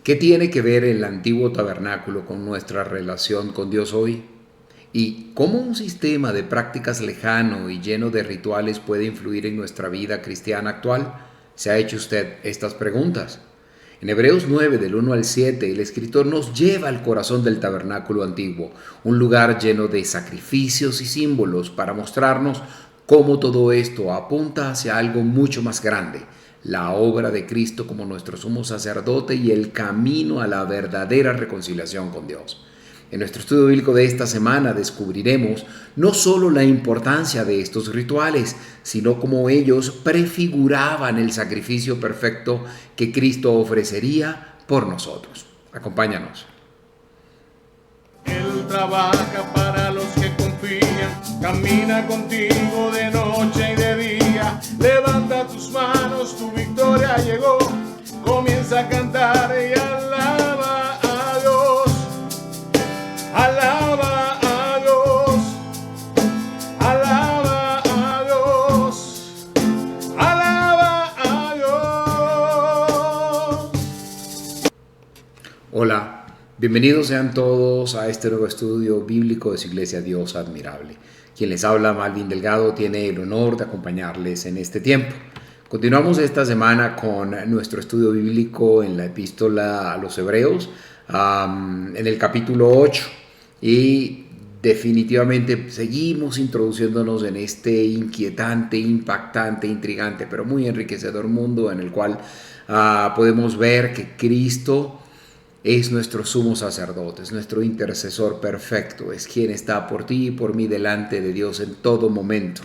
¿Qué tiene que ver el antiguo tabernáculo con nuestra relación con Dios hoy? ¿Y cómo un sistema de prácticas lejano y lleno de rituales puede influir en nuestra vida cristiana actual? ¿Se ha hecho usted estas preguntas? En Hebreos 9, del 1 al 7, el escritor nos lleva al corazón del tabernáculo antiguo, un lugar lleno de sacrificios y símbolos para mostrarnos cómo todo esto apunta hacia algo mucho más grande, la obra de Cristo como nuestro sumo sacerdote y el camino a la verdadera reconciliación con Dios. En nuestro estudio bíblico de esta semana descubriremos no solo la importancia de estos rituales, sino cómo ellos prefiguraban el sacrificio perfecto que Cristo ofrecería por nosotros. Acompáñanos. Él trabaja para los que confían, camina contigo de noche y de día. Levanta tus manos, tu victoria llegó. Comienza a cantar y alaba a Dios. Alaba a Dios. Alaba a Dios. Alaba a Dios. Hola, bienvenidos sean todos a este nuevo estudio bíblico de su iglesia Dios Admirable. Quien les habla, Malvin Delgado, tiene el honor de acompañarles en este tiempo. Continuamos esta semana con nuestro estudio bíblico en la epístola a los Hebreos, en el capítulo 8. Y definitivamente seguimos introduciéndonos en este inquietante, impactante, intrigante, pero muy enriquecedor mundo en el cual podemos ver que Cristo es nuestro sumo sacerdote, es nuestro intercesor perfecto, es quien está por ti y por mí delante de Dios en todo momento.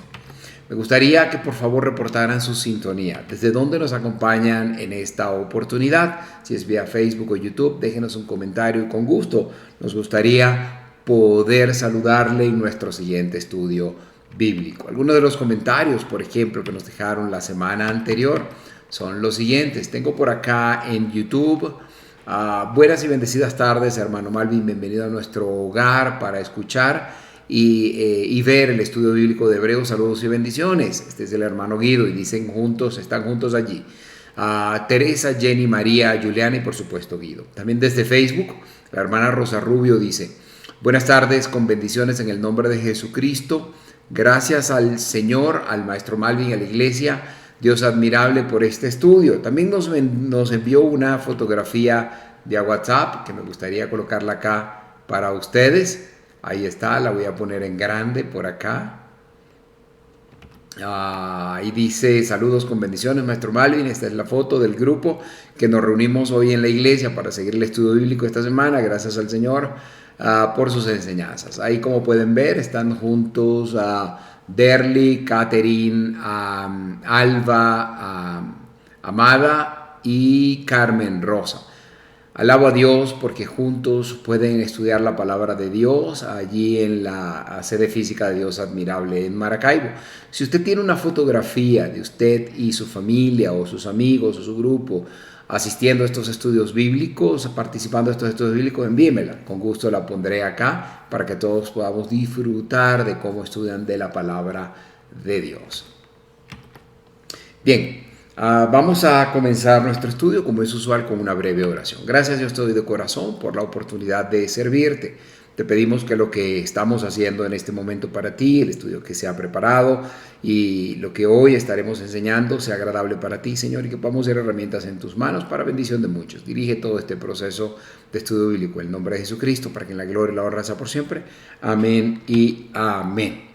Me gustaría que por favor reportaran su sintonía. ¿Desde dónde nos acompañan en esta oportunidad? Si es vía Facebook o YouTube, déjenos un comentario y con gusto nos gustaría poder saludarle en nuestro siguiente estudio bíblico. Algunos de los comentarios, por ejemplo, que nos dejaron la semana anterior son los siguientes. Tengo por acá en YouTube: buenas y bendecidas tardes, hermano Malvin, bienvenido a nuestro hogar para escuchar y ver el estudio bíblico de Hebreos. Saludos y bendiciones. Este es el hermano Guido y dicen juntos, están juntos allí. Teresa, Jenny, María, Juliana y por supuesto Guido. También desde Facebook, la hermana Rosa Rubio dice: buenas tardes, con bendiciones en el nombre de Jesucristo. Gracias al Señor, al maestro Malvin y a la iglesia Dios Admirable por este estudio. También nos envió una fotografía de WhatsApp que me gustaría colocarla acá para ustedes. Ahí está, la voy a poner en grande por acá. Y dice: saludos con bendiciones, maestro Malvin. Esta es la foto del grupo que nos reunimos hoy en la iglesia para seguir el estudio bíblico esta semana. Gracias al Señor por sus enseñanzas. Ahí, como pueden ver, están juntos Derly, Catherine, Alba, Amada y Carmen Rosa. Alabo a Dios porque juntos pueden estudiar la palabra de Dios allí en la sede física de Dios Admirable en Maracaibo. Si usted tiene una fotografía de usted y su familia o sus amigos o su grupo asistiendo a estos estudios bíblicos, participando de estos estudios bíblicos, envíemela. Con gusto la pondré acá para que todos podamos disfrutar de cómo estudian de la palabra de Dios. Bien. Vamos a comenzar nuestro estudio, como es usual, con una breve oración. Gracias, Dios, te doy de corazón por la oportunidad de servirte. Te pedimos que lo que estamos haciendo en este momento para ti, el estudio que se ha preparado y lo que hoy estaremos enseñando sea agradable para ti, Señor, y que podamos ser herramientas en tus manos para bendición de muchos. Dirige todo este proceso de estudio bíblico en el nombre de Jesucristo, para que en la gloria y la honra sea por siempre. Amén y amén.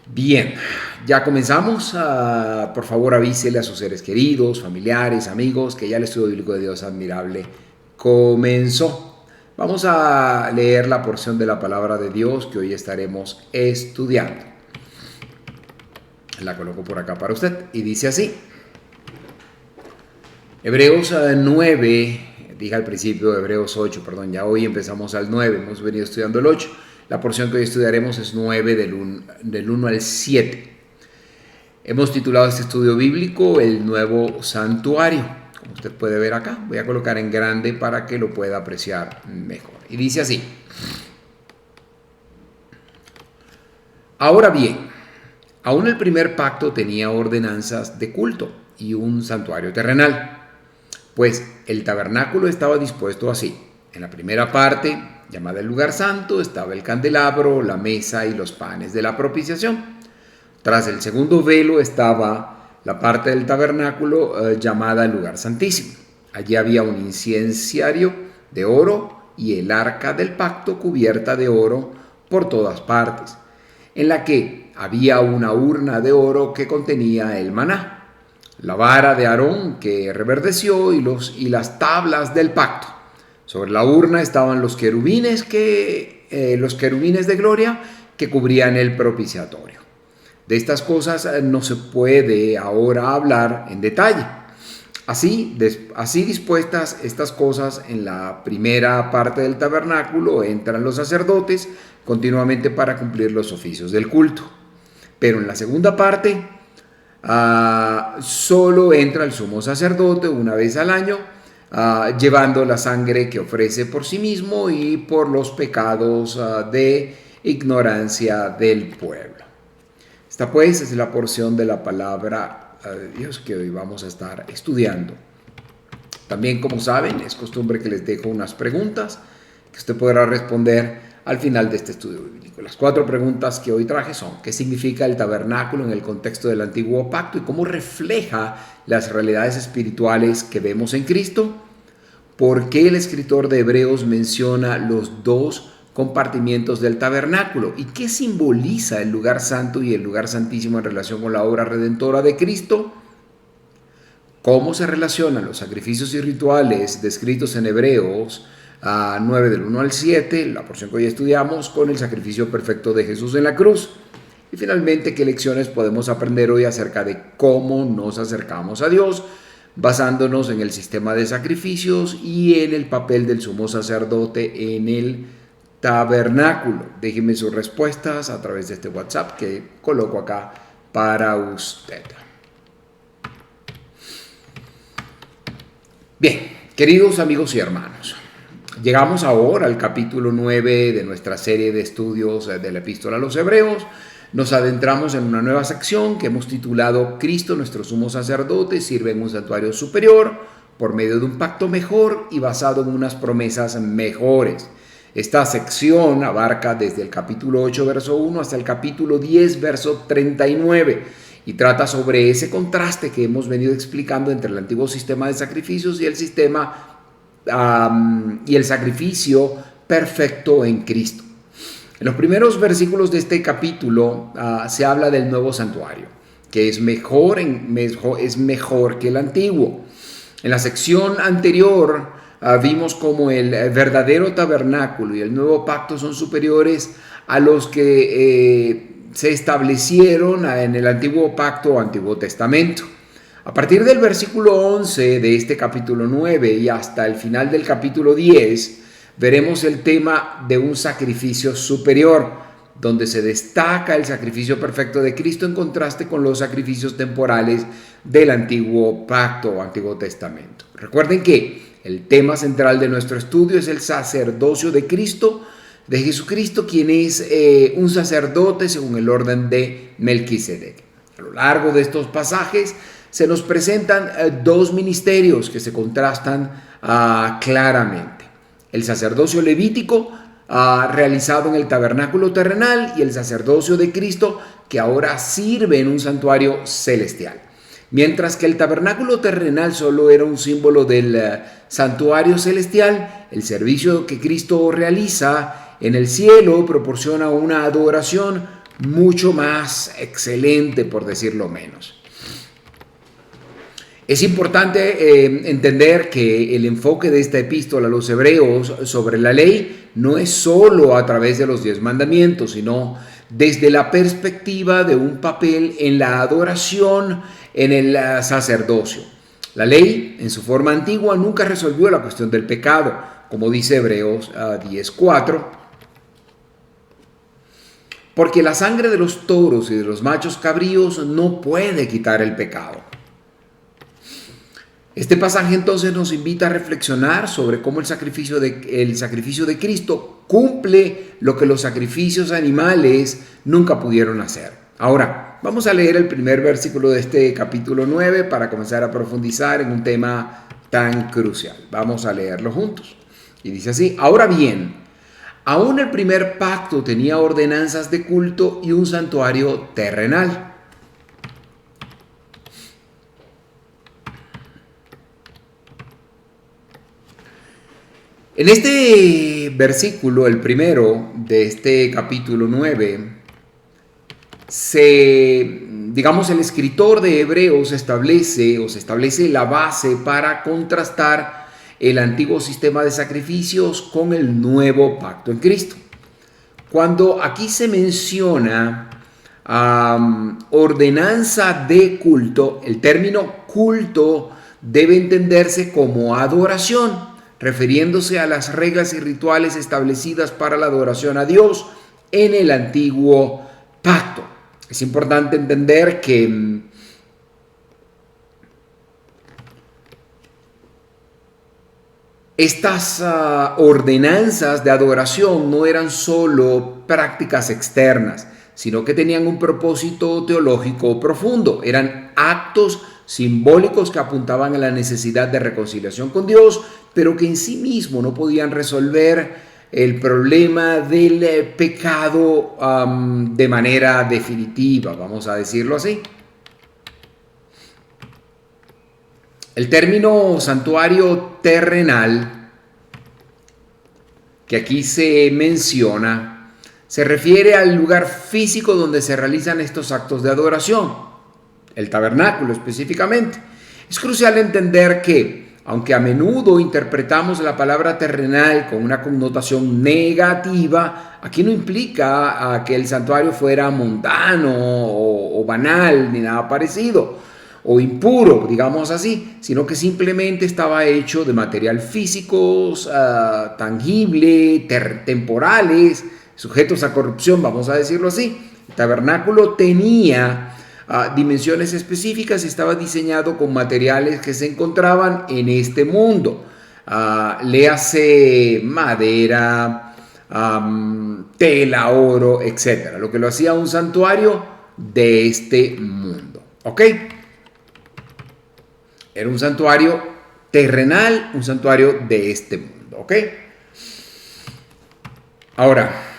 Bien, ya comenzamos. Por favor, avísele a sus seres queridos, familiares, amigos, que ya el estudio bíblico de Dios Admirable comenzó. Vamos a leer la porción de la palabra de Dios que hoy estaremos estudiando. La coloco por acá para usted y dice así: Hebreos 9, dije al principio Hebreos 8, perdón, ya hoy empezamos al 9, hemos venido estudiando el 8. La porción que hoy estudiaremos es 9 del 1 al 7. Hemos titulado este estudio bíblico El Nuevo Santuario. Como usted puede ver acá, voy a colocar en grande para que lo pueda apreciar mejor. Y dice así: ahora bien, aún el primer pacto tenía ordenanzas de culto y un santuario terrenal. Pues el tabernáculo estaba dispuesto así. En la primera parte, llamada el lugar santo, estaba el candelabro, la mesa y los panes de la propiciación. Tras el segundo velo estaba la parte del tabernáculo llamada el lugar santísimo. Allí había un inciensario de oro y el arca del pacto cubierta de oro por todas partes, en la que había una urna de oro que contenía el maná, la vara de Aarón que reverdeció y las tablas del pacto. Sobre la urna estaban los querubines de gloria que cubrían el propiciatorio. De estas cosas no se puede ahora hablar en detalle. Así dispuestas estas cosas, en la primera parte del tabernáculo entran los sacerdotes continuamente para cumplir los oficios del culto. Pero en la segunda parte solo entra el sumo sacerdote una vez al año, llevando la sangre que ofrece por sí mismo y por los pecados de ignorancia del pueblo. Esta pues es la porción de la palabra de Dios que hoy vamos a estar estudiando. También, como saben, es costumbre que les dejo unas preguntas que usted podrá responder al final de este estudio bíblico. Las 4 preguntas que hoy traje son: ¿qué significa el tabernáculo en el contexto del antiguo pacto y cómo refleja las realidades espirituales que vemos en Cristo? ¿Por qué el escritor de Hebreos menciona los 2 compartimientos del tabernáculo? ¿Y qué simboliza el lugar santo y el lugar santísimo en relación con la obra redentora de Cristo? ¿Cómo se relacionan los sacrificios y rituales descritos en Hebreos 9 del 1 al 7, la porción que hoy estudiamos, con el sacrificio perfecto de Jesús en la cruz? Y finalmente, ¿qué lecciones podemos aprender hoy acerca de cómo nos acercamos a Dios, basándonos en el sistema de sacrificios y en el papel del sumo sacerdote en el tabernáculo? Déjenme sus respuestas a través de este WhatsApp que coloco acá para usted. Bien, queridos amigos y hermanos, llegamos ahora al capítulo 9 de nuestra serie de estudios de la Epístola a los Hebreos. Nos adentramos en una nueva sección que hemos titulado Cristo, nuestro sumo sacerdote, sirve en un santuario superior por medio de un pacto mejor y basado en unas promesas mejores. Esta sección abarca desde el capítulo 8, verso 1 hasta el capítulo 10, verso 39, y trata sobre ese contraste que hemos venido explicando entre el antiguo sistema de sacrificios y el sacrificio perfecto en Cristo. En los primeros versículos de este capítulo se habla del nuevo santuario, que es mejor que el antiguo. En la sección anterior vimos cómo el verdadero tabernáculo y el nuevo pacto son superiores a los que se establecieron en el antiguo pacto o antiguo testamento. A partir del versículo 11 de este capítulo 9 y hasta el final del capítulo 10, veremos el tema de un sacrificio superior, donde se destaca el sacrificio perfecto de Cristo en contraste con los sacrificios temporales del antiguo pacto o antiguo testamento. Recuerden que el tema central de nuestro estudio es el sacerdocio de Cristo, de Jesucristo, quien es un sacerdote según el orden de Melquisedec. A lo largo de estos pasajes se nos presentan 2 ministerios que se contrastan claramente: el sacerdocio levítico realizado en el tabernáculo terrenal y el sacerdocio de Cristo que ahora sirve en un santuario celestial. Mientras que el tabernáculo terrenal solo era un símbolo del santuario celestial, el servicio que Cristo realiza en el cielo proporciona una adoración mucho más excelente, por decirlo menos. Es importante entender que el enfoque de esta epístola a los Hebreos sobre la ley no es solo a través de los 10 mandamientos, sino desde la perspectiva de un papel en la adoración en el sacerdocio. La ley, en su forma antigua, nunca resolvió la cuestión del pecado, como dice Hebreos 10:4, porque la sangre de los toros y de los machos cabríos no puede quitar el pecado. Este pasaje entonces nos invita a reflexionar sobre cómo el sacrificio de Cristo cumple lo que los sacrificios animales nunca pudieron hacer. Ahora, vamos a leer el primer versículo de este capítulo 9 para comenzar a profundizar en un tema tan crucial. Vamos a leerlo juntos. Y dice así: ahora bien, aún el primer pacto tenía ordenanzas de culto y un santuario terrenal. En este versículo, el primero de este capítulo 9, el escritor de Hebreos se establece la base para contrastar el antiguo sistema de sacrificios con el nuevo pacto en Cristo. Cuando aquí se menciona ordenanza de culto, el término culto debe entenderse como adoración, refiriéndose a las reglas y rituales establecidas para la adoración a Dios en el antiguo pacto. Es importante entender que estas ordenanzas de adoración no eran solo prácticas externas, sino que tenían un propósito teológico profundo. Eran actos simbólicos que apuntaban a la necesidad de reconciliación con Dios, pero que en sí mismo no podían resolver el problema del pecado de manera definitiva, vamos a decirlo así. El término santuario terrenal que aquí se menciona se refiere al lugar físico donde se realizan estos actos de adoración, el tabernáculo específicamente. Es crucial entender que, aunque a menudo interpretamos la palabra terrenal con una connotación negativa, aquí no implica que el santuario fuera mundano o banal, ni nada parecido, o impuro, digamos así, sino que simplemente estaba hecho de material físicos, tangible, temporales, sujetos a corrupción, vamos a decirlo así. El tabernáculo tenía dimensiones específicas y estaba diseñado con materiales que se encontraban en este mundo. Léase madera, tela, oro, etc. Lo que lo hacía un santuario de este mundo. ¿Ok? Era un santuario terrenal, un santuario de este mundo. ¿Ok? Ahora,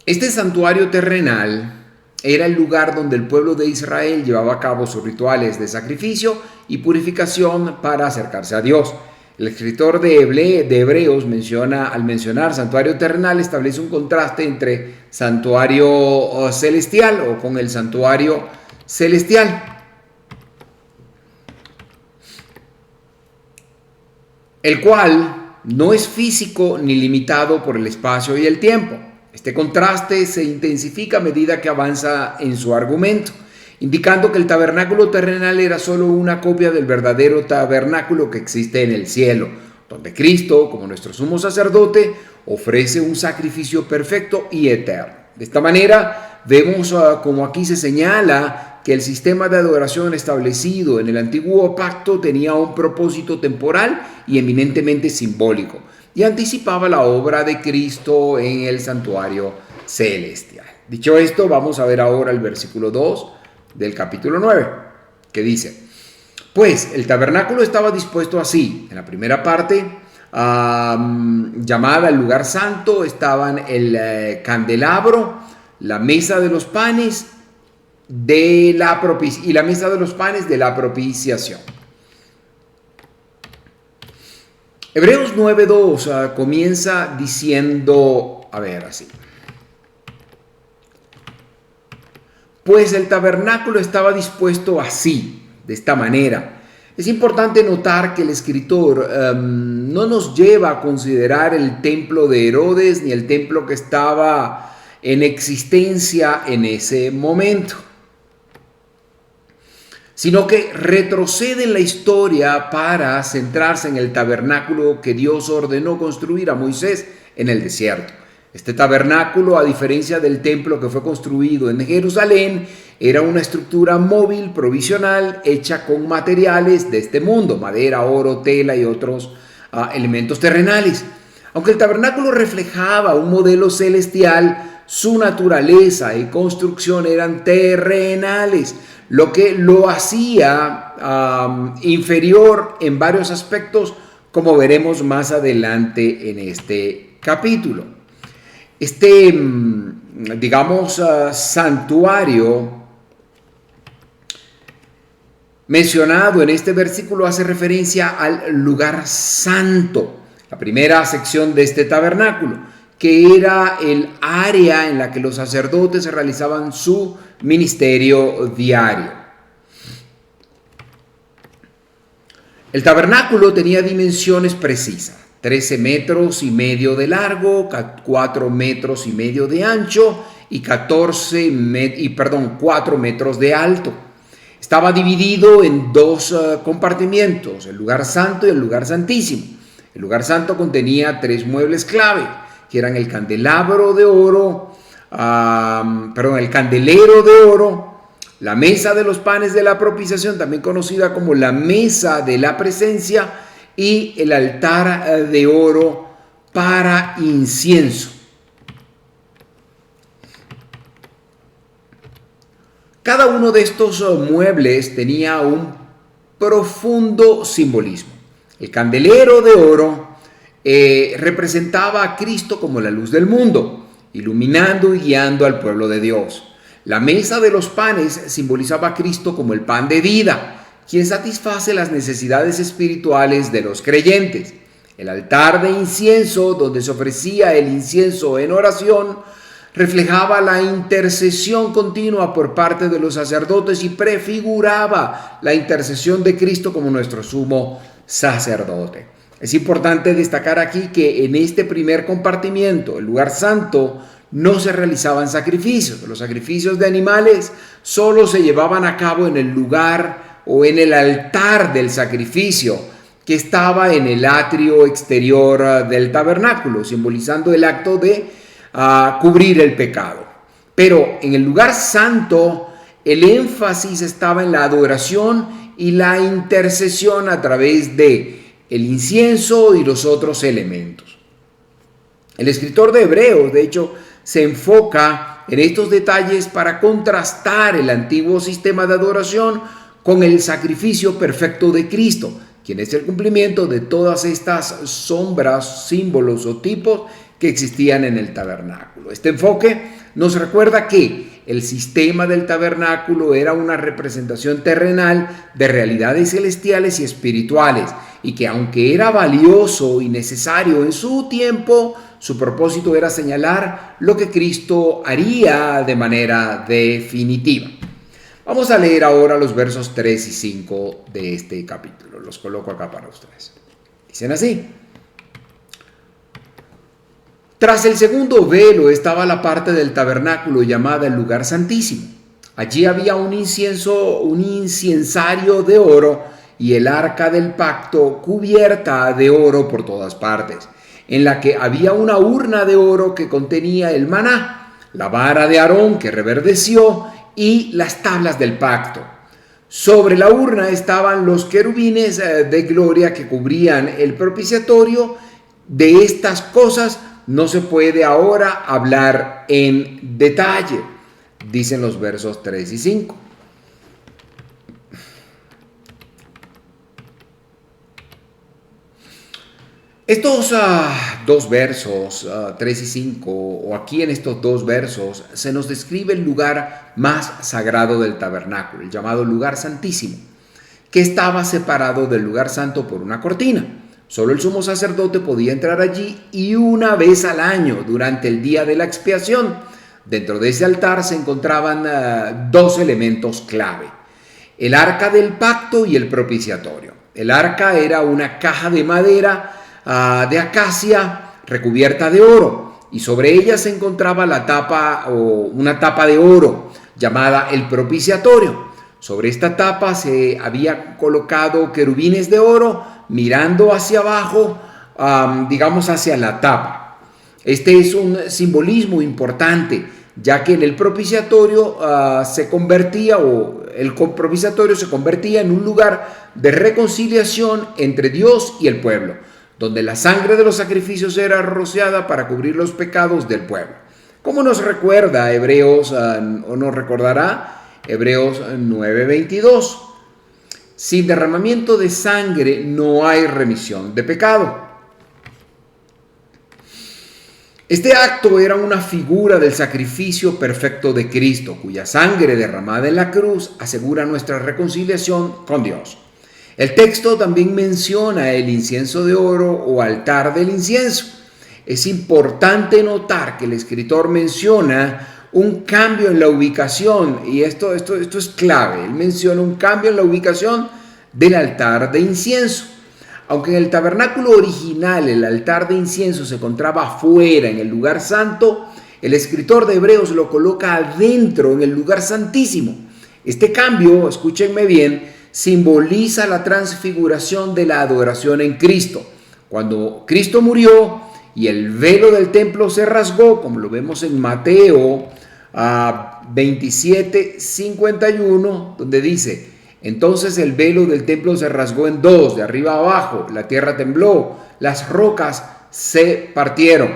este santuario terrenal era el lugar donde el pueblo de Israel llevaba a cabo sus rituales de sacrificio y purificación para acercarse a Dios. El escritor de Hebreos al mencionar santuario terrenal, establece un contraste entre santuario celestial o con el santuario celestial. El cual no es físico ni limitado por el espacio y el tiempo. Este contraste se intensifica a medida que avanza en su argumento, indicando que el tabernáculo terrenal era solo una copia del verdadero tabernáculo que existe en el cielo, donde Cristo, como nuestro sumo sacerdote, ofrece un sacrificio perfecto y eterno. De esta manera, vemos como aquí se señala que el sistema de adoración establecido en el antiguo pacto tenía un propósito temporal y eminentemente simbólico, y anticipaba la obra de Cristo en el santuario celestial. Dicho esto, vamos a ver ahora el versículo 2 del capítulo 9, que dice: pues el tabernáculo estaba dispuesto así. En la primera parte, llamada el lugar santo, estaban el candelabro, la mesa de los panes y la mesa de los panes de la propiciación. Hebreos 9:2 comienza diciendo, así: pues el tabernáculo estaba dispuesto así, de esta manera. Es importante notar que el escritor no nos lleva a considerar el templo de Herodes ni el templo que estaba en existencia en ese momento, sino que retrocede en la historia para centrarse en el tabernáculo que Dios ordenó construir a Moisés en el desierto. Este tabernáculo, a diferencia del templo que fue construido en Jerusalén, era una estructura móvil, provisional, hecha con materiales de este mundo: madera, oro, tela y otros elementos terrenales. Aunque el tabernáculo reflejaba un modelo celestial, su naturaleza y construcción eran terrenales, lo que lo hacía inferior en varios aspectos, como veremos más adelante en este capítulo. Este, digamos, santuario mencionado en este versículo hace referencia al lugar santo, la primera sección de este tabernáculo, que era el área en la que los sacerdotes realizaban su ministerio diario. El tabernáculo tenía dimensiones precisas: 13 metros y medio de largo, 4 metros y medio de ancho y 4 metros de alto. Estaba dividido en dos compartimientos, el lugar santo y el lugar santísimo. El lugar santo contenía 3 muebles clave, que eran el candelabro de oro, el candelero de oro, la mesa de los panes de la propiciación, también conocida como la mesa de la presencia, y el altar de oro para incienso. Cada uno de estos muebles tenía un profundo simbolismo. El candelero de oro representaba a Cristo como la luz del mundo, iluminando y guiando al pueblo de Dios. La mesa de los panes simbolizaba a Cristo como el pan de vida, quien satisface las necesidades espirituales de los creyentes. El altar de incienso, donde se ofrecía el incienso en oración, reflejaba la intercesión continua por parte de los sacerdotes y prefiguraba la intercesión de Cristo como nuestro sumo sacerdote. Es importante destacar aquí que en este primer compartimiento, el lugar santo, no se realizaban sacrificios. Los sacrificios de animales solo se llevaban a cabo en el lugar o en el altar del sacrificio, que estaba en el atrio exterior del tabernáculo, simbolizando el acto de cubrir el pecado. Pero en el lugar santo, el énfasis estaba en la adoración y la intercesión a través de el incienso y los otros elementos. El escritor de Hebreos, de hecho, se enfoca en estos detalles para contrastar el antiguo sistema de adoración con el sacrificio perfecto de Cristo, quien es el cumplimiento de todas estas sombras, símbolos o tipos que existían en el tabernáculo. Este enfoque nos recuerda que el sistema del tabernáculo era una representación terrenal de realidades celestiales y espirituales, y que aunque era valioso y necesario en su tiempo, su propósito era señalar lo que Cristo haría de manera definitiva. Vamos a leer ahora los versos 3 y 5 de este capítulo. Los coloco acá para ustedes. Dicen así: tras el segundo velo estaba la parte del tabernáculo llamada el lugar santísimo. Allí había un incensario de oro y el arca del pacto cubierta de oro por todas partes, en la que había una urna de oro que contenía el maná, la vara de Aarón que reverdeció y las tablas del pacto. Sobre la urna estaban los querubines de gloria que cubrían el propiciatorio. De estas cosas no se puede ahora hablar en detalle, dicen los versos 3 y 5. Estos dos versos, 3 y 5, o aquí en estos dos versos, se nos describe el lugar más sagrado del tabernáculo, el llamado lugar santísimo, que estaba separado del lugar santo por una cortina. Solo el sumo sacerdote podía entrar allí, y una vez al año, durante el día de la expiación. Dentro de ese altar se encontraban dos elementos clave: el arca del pacto y el propiciatorio. El arca era una caja de madera de acacia recubierta de oro, y sobre ella se encontraba la tapa o una tapa de oro llamada el propiciatorio. Sobre esta tapa se había colocado querubines de oro mirando hacia abajo, digamos hacia la tapa. Este es un simbolismo importante, ya que en el propiciatorio el propiciatorio se convertía en un lugar de reconciliación entre Dios y el pueblo, donde la sangre de los sacrificios era rociada para cubrir los pecados del pueblo. como nos recuerda Hebreos, o nos recordará Hebreos 9:22. Sin derramamiento de sangre no hay remisión de pecado. Este acto era una figura del sacrificio perfecto de Cristo, cuya sangre derramada en la cruz asegura nuestra reconciliación con Dios. El texto también menciona el incienso de oro o altar del incienso. Es importante notar que el escritor menciona un cambio en la ubicación, y esto es clave. Él menciona un cambio en la ubicación del altar de incienso. Aunque en el tabernáculo original el altar de incienso se encontraba afuera en el lugar santo, el escritor de Hebreos lo coloca adentro en el lugar santísimo. Este cambio, escúchenme bien, simboliza la transfiguración de la adoración en Cristo. Cuando Cristo murió y el velo del templo se rasgó, como lo vemos en Mateo 27:51, donde dice: entonces el velo del templo se rasgó en dos, de arriba a abajo, la tierra tembló, las rocas se partieron.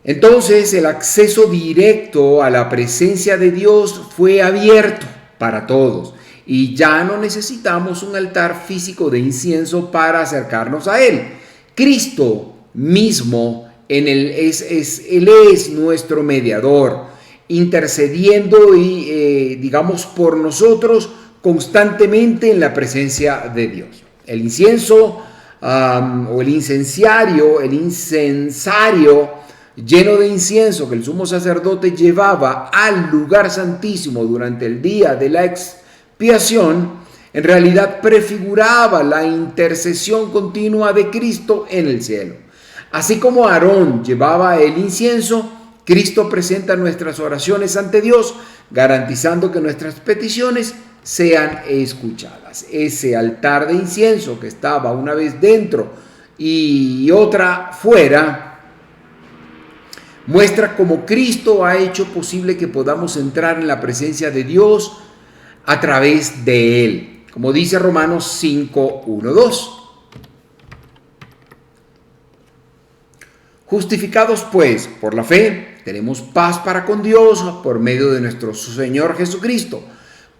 Entonces el acceso directo a la presencia de Dios fue abierto para todos y ya no necesitamos un altar físico de incienso para acercarnos a Él. Cristo mismo, Él es nuestro mediador, intercediendo por nosotros constantemente en la presencia de Dios. El incienso o el incensario lleno de incienso que el sumo sacerdote llevaba al lugar santísimo durante el día de la expiación, en realidad prefiguraba la intercesión continua de Cristo en el cielo. Así como Aarón llevaba el incienso, Cristo presenta nuestras oraciones ante Dios, garantizando que nuestras peticiones sean escuchadas. Ese altar de incienso que estaba una vez dentro y otra fuera, muestra cómo Cristo ha hecho posible que podamos entrar en la presencia de Dios a través de Él, como dice Romanos 5:1-2. Justificados pues por la fe, tenemos paz para con Dios por medio de nuestro Señor Jesucristo,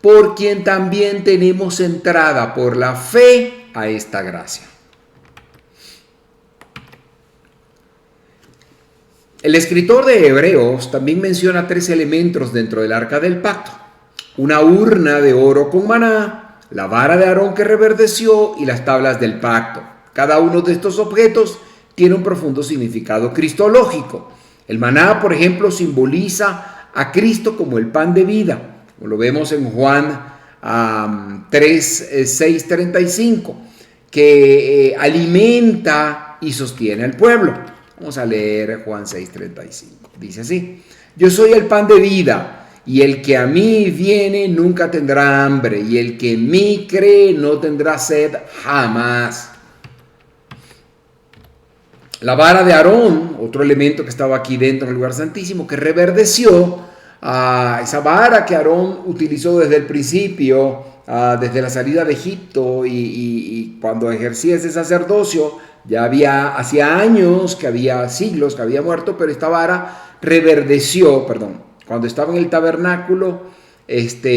por quien también tenemos entrada por la fe a esta gracia. El escritor de Hebreos también menciona 3 elementos dentro del arca del pacto: una urna de oro con maná, la vara de Aarón que reverdeció y las tablas del pacto. Cada uno de estos objetos tiene un profundo significado cristológico. El maná, por ejemplo, simboliza a Cristo como el pan de vida, como lo vemos en Juan 6:35, que alimenta y sostiene al pueblo. Vamos a leer Juan 6:35. Dice así: yo soy el pan de vida, y el que a mí viene nunca tendrá hambre, y el que en mí cree no tendrá sed jamás. La vara de Aarón, otro elemento que estaba aquí dentro del lugar santísimo, que reverdeció, esa vara que Aarón utilizó desde el principio, desde la salida de Egipto y cuando ejercía ese sacerdocio. Ya hacía años, siglos que había muerto, pero esta vara reverdeció, cuando estaba en el tabernáculo, esta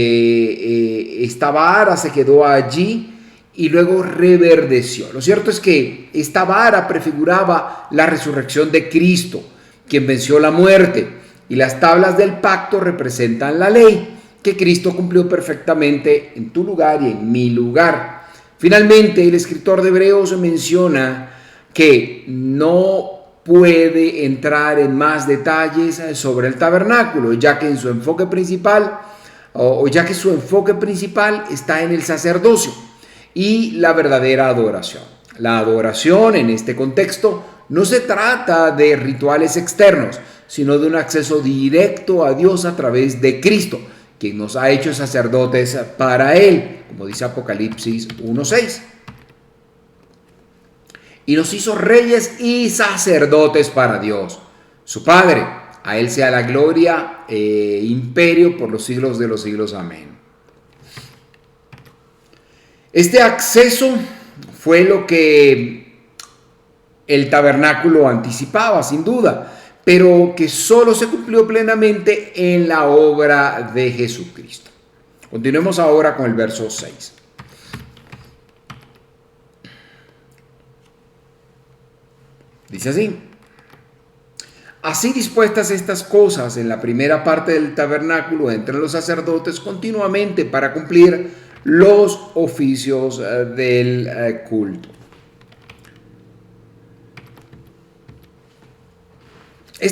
vara se quedó allí y luego reverdeció. Lo cierto es que esta vara prefiguraba la resurrección de Cristo, quien venció la muerte, y las tablas del pacto representan la ley que Cristo cumplió perfectamente en tu lugar y en mi lugar. Finalmente, el escritor de Hebreos menciona que no puede entrar en más detalles sobre el tabernáculo, ya que su enfoque principal está en el sacerdocio y la verdadera adoración. La adoración en este contexto no se trata de rituales externos, sino de un acceso directo a Dios a través de Cristo, quien nos ha hecho sacerdotes para Él, como dice Apocalipsis 1:6. Y nos hizo reyes y sacerdotes para Dios, su Padre. A Él sea la gloria e imperio por los siglos de los siglos. Amén. Este acceso fue lo que el tabernáculo anticipaba, sin duda, pero que solo se cumplió plenamente en la obra de Jesucristo. Continuemos ahora con el verso 6. Dice así: así dispuestas estas cosas en la primera parte del tabernáculo entre los sacerdotes continuamente para cumplir los oficios del culto. En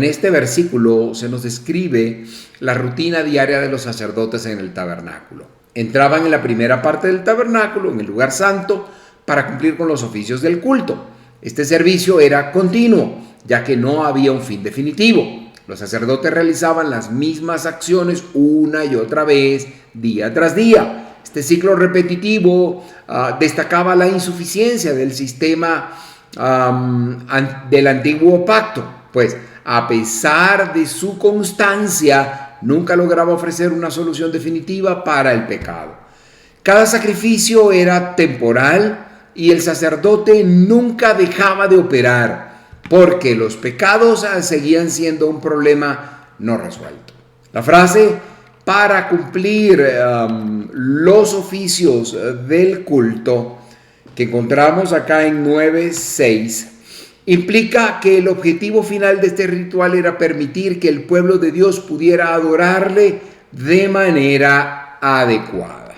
este versículo se nos describe la rutina diaria de los sacerdotes en el tabernáculo. Entraban en la primera parte del tabernáculo, en el lugar santo, para cumplir con los oficios del culto. Este servicio era continuo, ya que no había un fin definitivo. Los sacerdotes realizaban las mismas acciones una y otra vez, día tras día. Este ciclo repetitivo destacaba la insuficiencia del sistema del antiguo pacto, pues a pesar de su constancia, nunca lograba ofrecer una solución definitiva para el pecado. Cada sacrificio era temporal y el sacerdote nunca dejaba de operar, porque los pecados seguían siendo un problema no resuelto. La frase "para cumplir los oficios del culto", que encontramos acá en 9:6, implica que el objetivo final de este ritual era permitir que el pueblo de Dios pudiera adorarle de manera adecuada.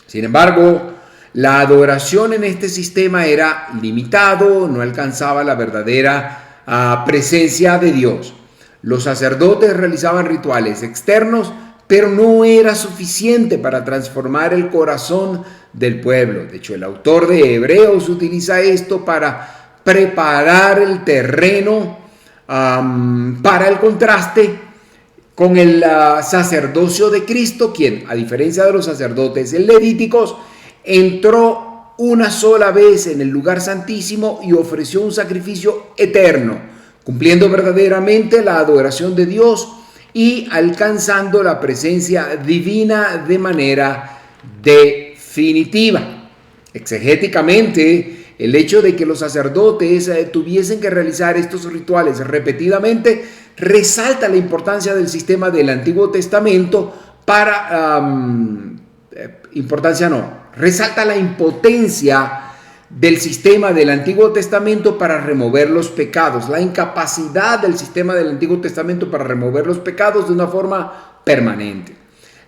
Sin embargo, la adoración en este sistema era limitado, no alcanzaba la verdadera presencia de Dios. Los sacerdotes realizaban rituales externos, pero no era suficiente para transformar el corazón del pueblo. De hecho, el autor de Hebreos utiliza esto para preparar el terreno para el contraste con el sacerdocio de Cristo, quien, a diferencia de los sacerdotes levíticos, entró una sola vez en el lugar santísimo y ofreció un sacrificio eterno, cumpliendo verdaderamente la adoración de Dios y alcanzando la presencia divina de manera definitiva. Exegéticamente, el hecho de que los sacerdotes tuviesen que realizar estos rituales repetidamente resalta la importancia del sistema del Antiguo Testamento resalta la impotencia del sistema del Antiguo Testamento para remover los pecados, la incapacidad del sistema del Antiguo Testamento para remover los pecados de una forma permanente.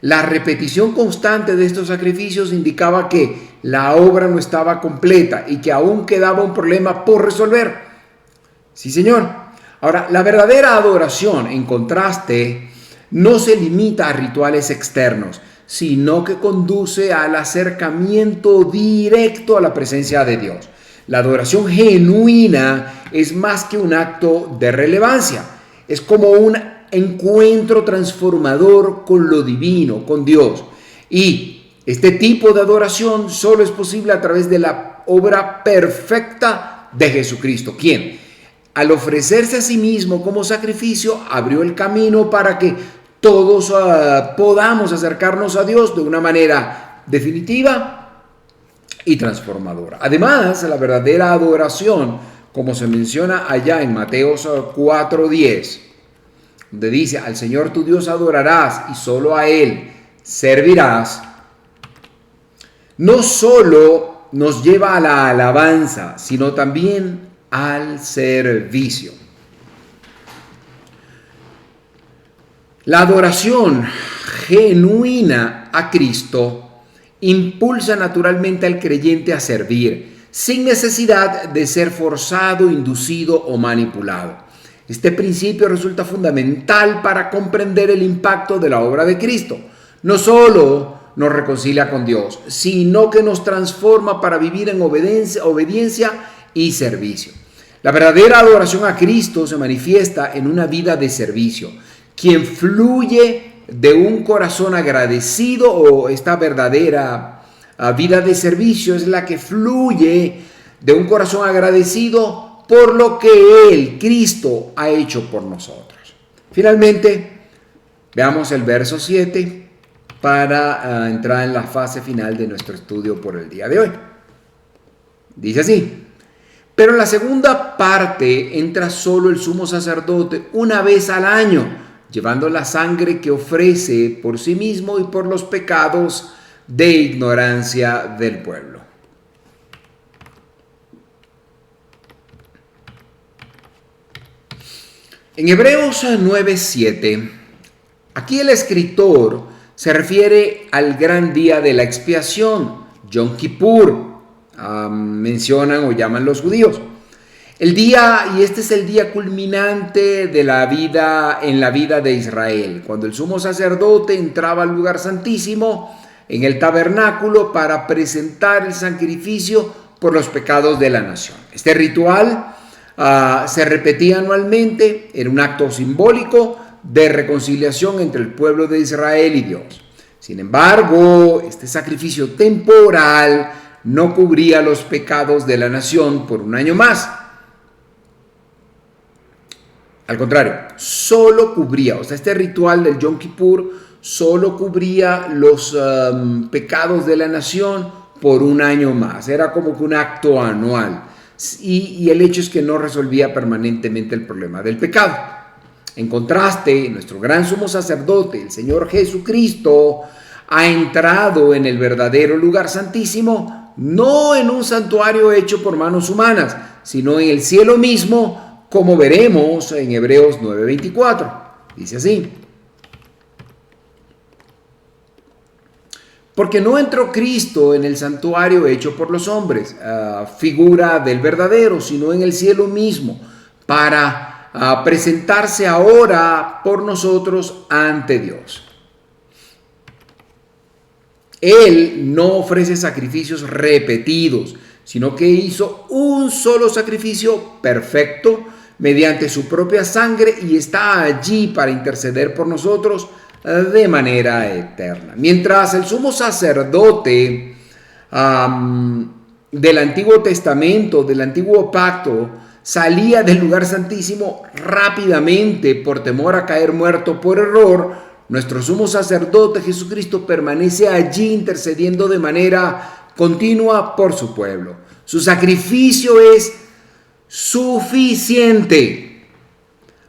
La repetición constante de estos sacrificios indicaba que la obra no estaba completa y que aún quedaba un problema por resolver. Sí, señor. Ahora, la verdadera adoración, en contraste, no se limita a rituales externos, sino que conduce al acercamiento directo a la presencia de Dios. La adoración genuina es más que un acto de relevancia, es como un encuentro transformador con lo divino, con Dios. Y este tipo de adoración solo es posible a través de la obra perfecta de Jesucristo, quien, al ofrecerse a sí mismo como sacrificio, abrió el camino para que todos podamos acercarnos a Dios de una manera definitiva y transformadora. Además, la verdadera adoración, como se menciona allá en Mateo 4:10, donde dice: al Señor tu Dios adorarás y solo a Él servirás, no solo nos lleva a la alabanza, sino también al servicio. La adoración genuina a Cristo impulsa naturalmente al creyente a servir, sin necesidad de ser forzado, inducido o manipulado. Este principio resulta fundamental para comprender el impacto de la obra de Cristo. No solo nos reconcilia con Dios, sino que nos transforma para vivir en obediencia y servicio. La verdadera adoración a Cristo se manifiesta en una vida de servicio. Quien fluye de un corazón agradecido, o esta verdadera vida de servicio es la que fluye de un corazón agradecido por lo que Él, Cristo, ha hecho por nosotros. Finalmente, veamos el verso 7. para entrar en la fase final de nuestro estudio por el día de hoy. Dice así: pero en la segunda parte entra solo el sumo sacerdote una vez al año, llevando la sangre que ofrece por sí mismo y por los pecados de ignorancia del pueblo. En Hebreos 9:7, aquí el escritor se refiere al gran día de la expiación, Yom Kippur, mencionan o llaman los judíos. El día, y este es el día culminante de la vida en la vida de Israel, cuando el sumo sacerdote entraba al lugar santísimo en el tabernáculo para presentar el sacrificio por los pecados de la nación. Este ritual se repetía anualmente, era un acto simbólico de reconciliación entre el pueblo de Israel y Dios. Sin embargo, este sacrificio temporal no cubría los pecados de la nación por un año más. Al contrario, solo cubría, este ritual del Yom Kippur solo cubría los pecados de la nación por un año más. Era como que un acto anual. Y el hecho es que no resolvía permanentemente el problema del pecado. En contraste, nuestro gran sumo sacerdote, el Señor Jesucristo, ha entrado en el verdadero lugar santísimo, no en un santuario hecho por manos humanas, sino en el cielo mismo, como veremos en Hebreos 9:24. Dice así: porque no entró Cristo en el santuario hecho por los hombres, figura del verdadero, sino en el cielo mismo, para presentarse ahora por nosotros ante Dios. Él no ofrece sacrificios repetidos, sino que hizo un solo sacrificio perfecto mediante su propia sangre y está allí para interceder por nosotros de manera eterna. Mientras el sumo sacerdote del Antiguo Testamento, del Antiguo Pacto, salía del lugar santísimo rápidamente por temor a caer muerto por error, nuestro sumo sacerdote Jesucristo permanece allí intercediendo de manera continua por su pueblo. Su sacrificio es suficiente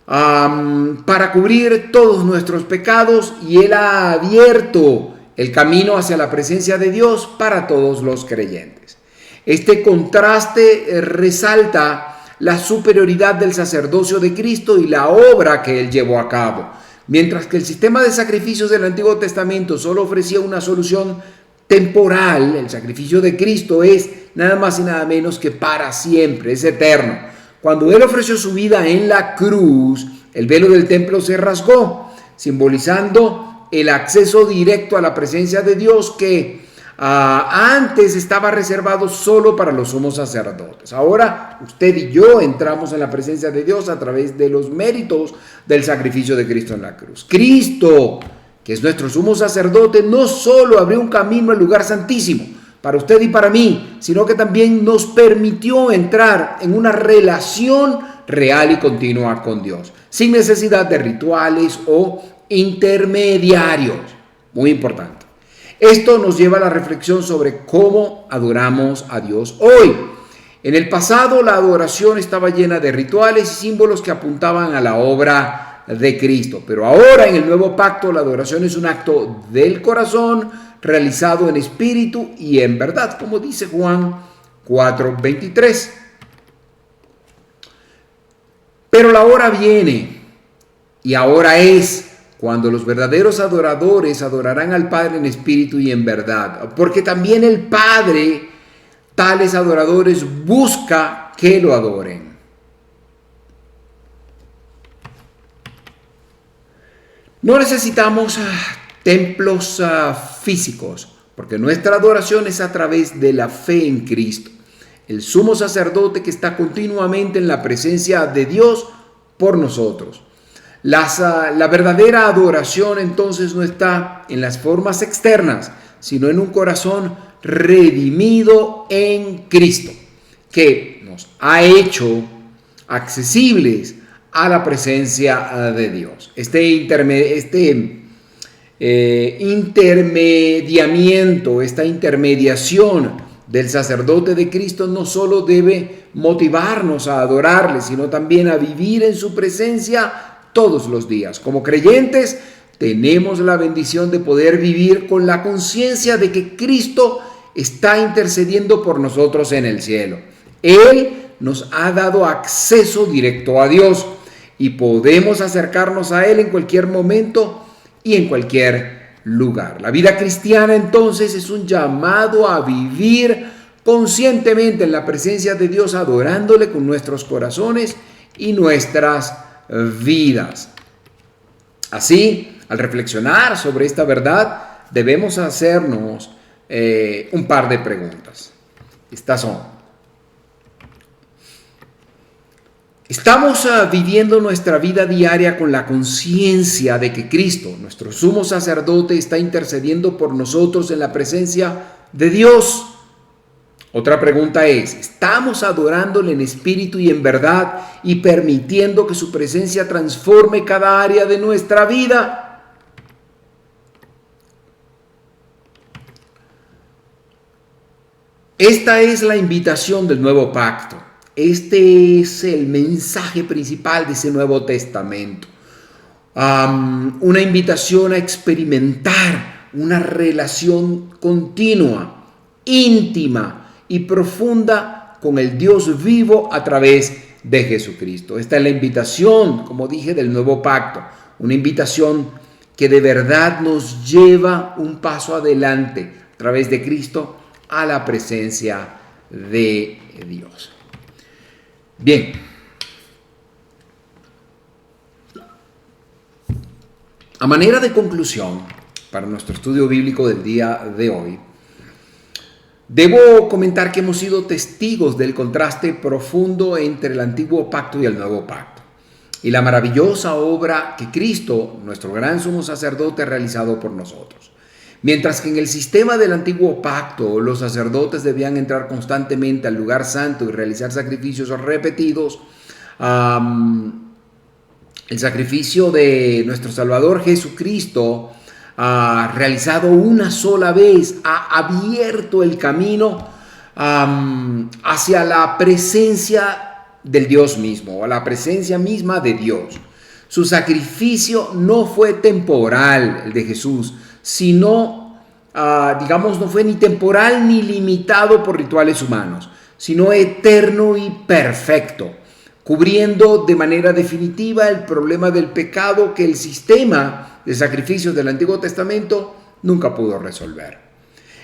para cubrir todos nuestros pecados, y Él ha abierto el camino hacia la presencia de Dios para todos los creyentes. Este contraste resalta la superioridad del sacerdocio de Cristo y la obra que Él llevó a cabo. Mientras que el sistema de sacrificios del Antiguo Testamento solo ofrecía una solución temporal, el sacrificio de Cristo es nada más y nada menos que para siempre, es eterno. Cuando Él ofreció su vida en la cruz, el velo del templo se rasgó, simbolizando el acceso directo a la presencia de Dios que antes estaba reservado solo para los sumos sacerdotes. Ahora usted y yo entramos en la presencia de Dios a través de los méritos del sacrificio de Cristo en la cruz. Cristo, que es nuestro sumo sacerdote, no solo abrió un camino al lugar santísimo para usted y para mí, sino que también nos permitió entrar en una relación real y continua con Dios, sin necesidad de rituales o intermediarios. Muy importante. Esto nos lleva a la reflexión sobre cómo adoramos a Dios hoy. En el pasado, la adoración estaba llena de rituales y símbolos que apuntaban a la obra de Cristo. Pero ahora, en el nuevo pacto, la adoración es un acto del corazón realizado en espíritu y en verdad, como dice Juan 4:23. Pero la hora viene, y ahora es, cuando los verdaderos adoradores adorarán al Padre en espíritu y en verdad, porque también el Padre, tales adoradores, busca que lo adoren. No necesitamos templos físicos, porque nuestra adoración es a través de la fe en Cristo, el sumo sacerdote que está continuamente en la presencia de Dios por nosotros. La verdadera adoración entonces no está en las formas externas, sino en un corazón redimido en Cristo, que nos ha hecho accesibles a la presencia de Dios. Este intermediamiento, esta intermediación del sacerdote de Cristo no solo debe motivarnos a adorarle, sino también a vivir en su presencia todos los días. Como creyentes, tenemos la bendición de poder vivir con la conciencia de que Cristo está intercediendo por nosotros en el cielo. Él nos ha dado acceso directo a Dios y podemos acercarnos a Él en cualquier momento y en cualquier lugar. La vida cristiana entonces es un llamado a vivir conscientemente en la presencia de Dios, adorándole con nuestros corazones y nuestras vidas. Así, al reflexionar sobre esta verdad, debemos hacernos un par de preguntas. Estas son: ¿estamos viviendo nuestra vida diaria con la conciencia de que Cristo, nuestro sumo sacerdote, está intercediendo por nosotros en la presencia de Dios? Otra pregunta es: ¿estamos adorándole en espíritu y en verdad y permitiendo que su presencia transforme cada área de nuestra vida? Esta es la invitación del nuevo pacto. Este es el mensaje principal de ese Nuevo Testamento. Una invitación a experimentar una relación continua, íntima y profunda con el Dios vivo a través de Jesucristo. Esta es la invitación, como dije, del nuevo pacto. Una invitación que de verdad nos lleva un paso adelante a través de Cristo a la presencia de Dios. Bien, a manera de conclusión para nuestro estudio bíblico del día de hoy, debo comentar que hemos sido testigos del contraste profundo entre el antiguo pacto y el nuevo pacto, y la maravillosa obra que Cristo, nuestro gran sumo sacerdote, ha realizado por nosotros. Mientras que en el sistema del antiguo pacto los sacerdotes debían entrar constantemente al lugar santo y realizar sacrificios repetidos, el sacrificio de nuestro Salvador Jesucristo, realizado una sola vez, ha abierto el camino hacia la presencia del Dios mismo, a la presencia misma de Dios. Su sacrificio no fue temporal, el de Jesús, sino, no fue ni temporal ni limitado por rituales humanos, sino eterno y perfecto, cubriendo de manera definitiva el problema del pecado que el sistema de sacrificios del Antiguo Testamento nunca pudo resolver.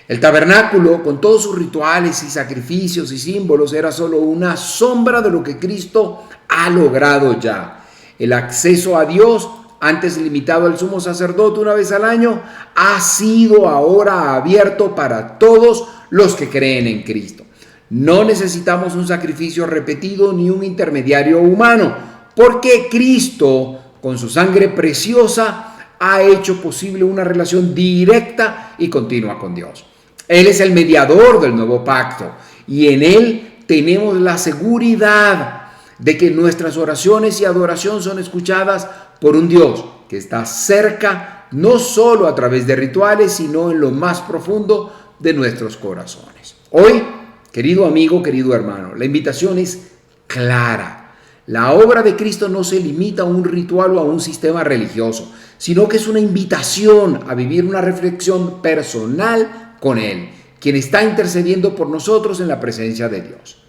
El tabernáculo, con todos sus rituales y sacrificios y símbolos, era solo una sombra de lo que Cristo ha logrado ya. El acceso a Dios, antes limitado al sumo sacerdote una vez al año, ha sido ahora abierto para todos los que creen en Cristo. No necesitamos un sacrificio repetido ni un intermediario humano, porque Cristo, con su sangre preciosa, ha hecho posible una relación directa y continua con Dios. Él es el mediador del nuevo pacto y en Él tenemos la seguridad de que nuestras oraciones y adoración son escuchadas por un Dios que está cerca, no solo a través de rituales, sino en lo más profundo de nuestros corazones. Hoy, querido amigo, querido hermano, la invitación es clara. La obra de Cristo no se limita a un ritual o a un sistema religioso, sino que es una invitación a vivir una reflexión personal con Él, quien está intercediendo por nosotros en la presencia de Dios.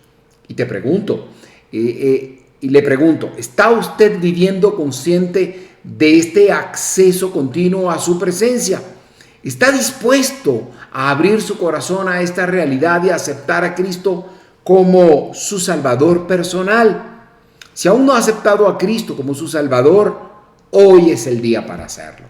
Y te pregunto, le pregunto, ¿está usted viviendo consciente de este acceso continuo a su presencia? ¿Está dispuesto a abrir su corazón a esta realidad y a aceptar a Cristo como su Salvador personal? Si aún no ha aceptado a Cristo como su Salvador, hoy es el día para hacerlo.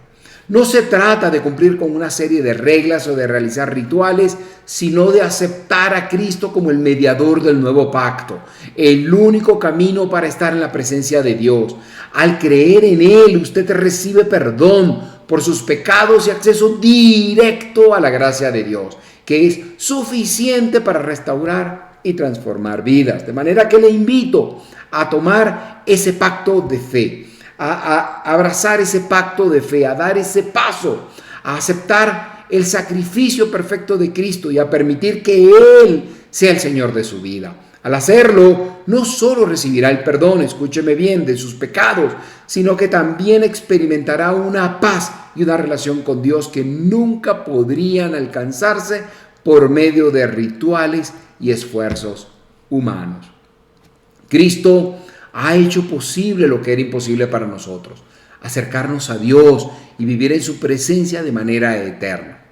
No se trata de cumplir con una serie de reglas o de realizar rituales, sino de aceptar a Cristo como el mediador del nuevo pacto, el único camino para estar en la presencia de Dios. Al creer en Él, usted recibe perdón por sus pecados y acceso directo a la gracia de Dios, que es suficiente para restaurar y transformar vidas. De manera que le invito a tomar ese pacto de fe, a abrazar ese pacto de fe, a dar ese paso, a aceptar el sacrificio perfecto de Cristo y a permitir que Él sea el Señor de su vida. Al hacerlo, no solo recibirá el perdón, escúcheme bien, de sus pecados, sino que también experimentará una paz y una relación con Dios que nunca podrían alcanzarse por medio de rituales y esfuerzos humanos. Cristo ha hecho posible lo que era imposible para nosotros, acercarnos a Dios y vivir en su presencia de manera eterna.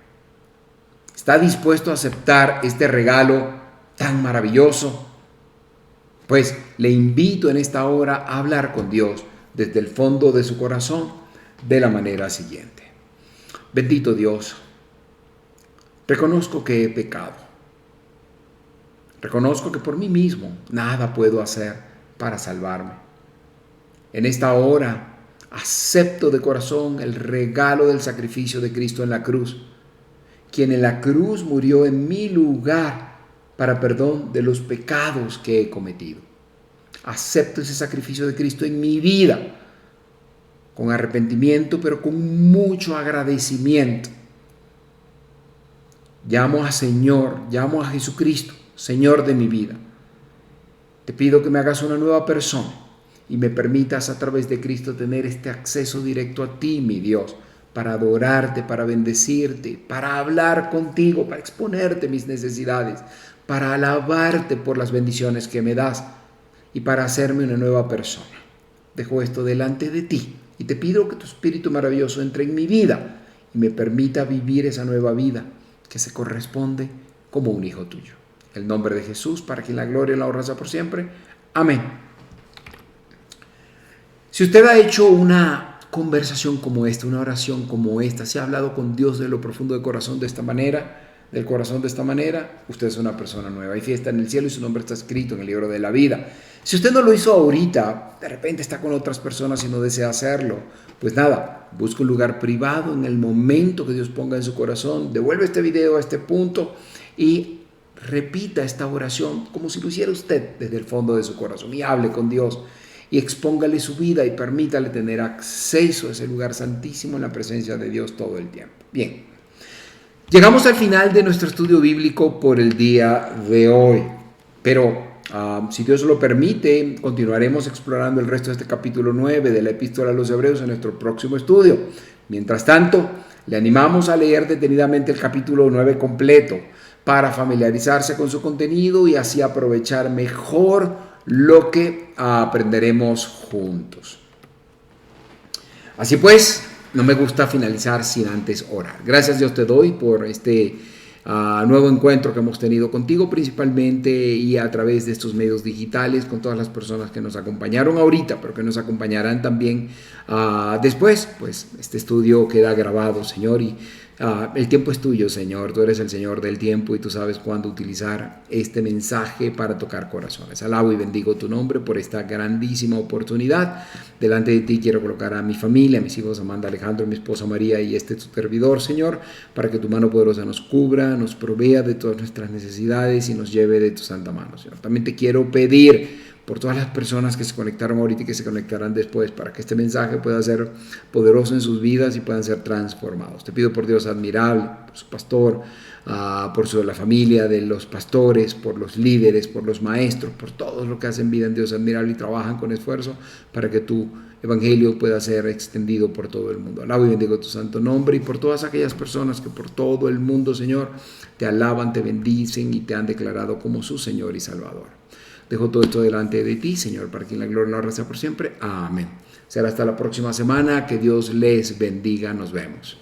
¿Está dispuesto a aceptar este regalo tan maravilloso? Pues le invito en esta hora a hablar con Dios desde el fondo de su corazón de la manera siguiente. Bendito Dios, reconozco que he pecado. Reconozco que por mí mismo nada puedo hacer para salvarme. En esta hora acepto de corazón el regalo del sacrificio de Cristo en la cruz, quien en la cruz murió en mi lugar para perdón de los pecados que he cometido. Acepto ese sacrificio de Cristo en mi vida, con arrepentimiento, pero con mucho agradecimiento. Llamo a Jesucristo, Señor de mi vida. Te pido que me hagas una nueva persona y me permitas a través de Cristo tener este acceso directo a ti, mi Dios, para adorarte, para bendecirte, para hablar contigo, para exponerte mis necesidades, para alabarte por las bendiciones que me das y para hacerme una nueva persona. Dejo esto delante de ti y te pido que tu Espíritu maravilloso entre en mi vida y me permita vivir esa nueva vida que se corresponde como un hijo tuyo. En el nombre de Jesús, para que la gloria y la honra sea por siempre. Amén. Si usted ha hecho una conversación como esta, una oración como esta, si ha hablado con Dios de lo profundo del corazón de esta manera, usted es una persona nueva. Hay fiesta en el cielo y su nombre está escrito en el libro de la vida. Si usted no lo hizo ahorita, de repente está con otras personas y no desea hacerlo, pues nada, busque un lugar privado en el momento que Dios ponga en su corazón, devuelve este video a este punto y repita esta oración como si lo hiciera usted desde el fondo de su corazón y hable con Dios y expóngale su vida y permítale tener acceso a ese lugar santísimo en la presencia de Dios todo el tiempo. Bien, llegamos al final de nuestro estudio bíblico por el día de hoy, pero si Dios lo permite, continuaremos explorando el resto de este capítulo 9 de la Epístola a los Hebreos en nuestro próximo estudio. Mientras tanto, le animamos a leer detenidamente el capítulo 9 completo para familiarizarse con su contenido y así aprovechar mejor lo que aprenderemos juntos. Así pues, no me gusta finalizar sin antes orar. Gracias Dios te doy por este nuevo encuentro que hemos tenido contigo principalmente y a través de estos medios digitales con todas las personas que nos acompañaron ahorita, pero que nos acompañarán también después. Pues este estudio queda grabado, Señor, y el tiempo es tuyo, Señor. Tú eres el Señor del tiempo y tú sabes cuándo utilizar este mensaje para tocar corazones. Alabo y bendigo tu nombre por esta grandísima oportunidad. Delante de ti quiero colocar a mi familia, a mis hijos Amanda, Alejandro, mi esposa María y tu servidor, Señor, para que tu mano poderosa nos cubra, nos provea de todas nuestras necesidades y nos lleve de tu santa mano, Señor. También te quiero pedir por todas las personas que se conectaron ahorita y que se conectarán después, para que este mensaje pueda ser poderoso en sus vidas y puedan ser transformados. Te pido por Dios admirable, por su pastor, por la familia de los pastores, por los líderes, por los maestros, por todos los que hacen vida en Dios admirable y trabajan con esfuerzo para que tu evangelio pueda ser extendido por todo el mundo. Alabo y bendigo tu santo nombre y por todas aquellas personas que por todo el mundo, Señor, te alaban, te bendicen y te han declarado como su Señor y Salvador. Dejo todo esto delante de ti, Señor, para que la gloria y la honra sea por siempre. Amén. Será hasta la próxima semana. Que Dios les bendiga. Nos vemos.